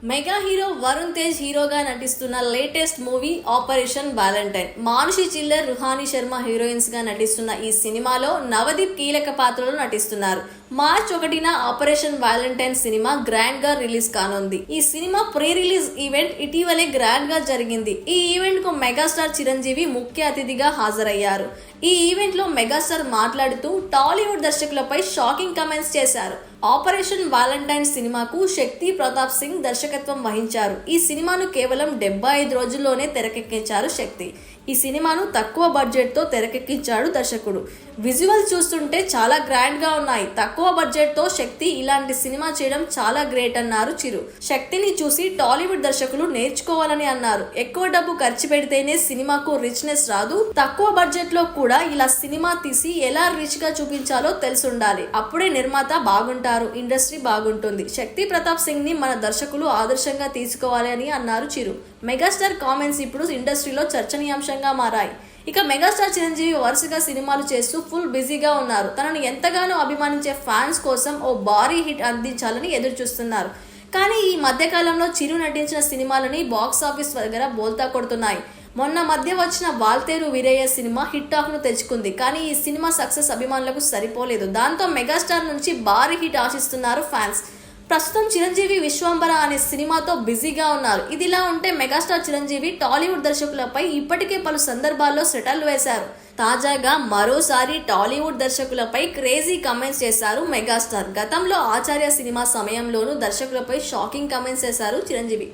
Mega hero Varun Tej హీరోగా నటిస్తున్న latest movie operation valentine. Manushi Chhillar, Ruhani Sharma heroines గా నటిస్తున్న ఈ సినిమాలో నవదీప్ కీలక పాత్రలో నటిస్తున్నారు. మార్చ్ 1న ఆపరేషన్ వ్యాలంటైన్ సినిమా గ్రాండ్ గా రిలీజ్ కానుంది. ఈ సినిమా ప్రీ రిలీజ్ ఈవెంట్ ఇటీవలే గ్రాండ్ గా జరిగింది. ఈ ఈవెంట్ కు మెగాస్టార్ చిరంజీవి ముఖ్య అతిథిగా హాజరయ్యారు. ఈ ఈవెంట్ లో మెగాస్టార్ మాట్లాడుతూ టాలీవుడ్ దర్శకులపై షాకింగ్ కమెంట్స్ చేశారు. ఆపరేషన్ వ్యాలంటైన్ సినిమాకు శక్తి ప్రతాప్ సింగ్ దర్శకత్వం వహించారు. ఈ సినిమాను కేవలం 75 రోజుల్లోనే తెరకెక్కించారు శక్తి. ఈ సినిమాను తక్కువ బడ్జెట్ తో తెరకెక్కించాడు దర్శకుడు. విజువల్ చూస్తుంటే చాలా గ్రాండ్ గా ఉన్నాయి. తక్కువ బడ్జెట్ తో శక్తి ఇలాంటి సినిమా చేయడం చాలా గ్రేట్ అన్నారు చిరు. శక్తిని చూసి టాలీవుడ్ దర్శకులు నేర్చుకోవాలని అన్నారు. ఎక్కువ డబ్బు ఖర్చు పెడితేనే సినిమాకు రిచ్నెస్ రాదు. తక్కువ బడ్జెట్ లో కూడా ఇలా సినిమా తీసి ఎలా రిచ్ గా చూపించాలో తెలుసుండాలి. అప్పుడే నిర్మాత బాగుంటారు, ఇండస్ట్రీ బాగుంటుంది. శక్తి ప్రతాప్ సింగ్ ని మన దర్శకులు ఆదర్శంగా తీసుకోవాలి అని అన్నారు చిరు. మెగాస్టార్ కామెంట్స్ ఇప్పుడు ఇండస్ట్రీలో చర్చనీయాంశంగా మారాయి. ఇక మెగాస్టార్ చిరంజీవి వరుసగా సినిమాలు చేస్తూ ఫుల్ బిజీగా ఉన్నారు. తనను ఎంతగానో అభిమానించే ఫ్యాన్స్ కోసం ఓ భారీ హిట్ అందించాలని ఎదురు చూస్తున్నారు. కానీ ఈ మధ్యకాలంలో చిరు నటించిన సినిమాలని బాక్స్ ఆఫీస్ దగ్గర బోల్తా కొడుతున్నాయి. మొన్న మధ్య వచ్చిన Waltair Veerayya cinema hit talk ను తెచ్చుకుంది. కానీ ఈ సినిమా సక్సెస్ అభిమానులకు సరిపోలేదు. దాంతో మెగాస్టార్ నుంచి భారీ హిట్ ఆశిస్తున్నారు ఫ్యాన్స్. ప్రస్తుతం చిరంజీవి విశ్వంబర అనే సినిమాతో బిజీగా ఉన్నారు. ఇదిలా ఉంటే మెగాస్టార్ చిరంజీవి టాలీవుడ్ దర్శకులపై ఇప్పటికే పలు సందర్భాల్లో సెటర్లు వేశారు. తాజాగా మరోసారి టాలీవుడ్ దర్శకులపై క్రేజీ కమెంట్స్ చేశారు మెగాస్టార్. గతంలో ఆచార్య సినిమా సమయంలోనూ దర్శకులపై షాకింగ్ కమెంట్స్ చేశారు చిరంజీవి.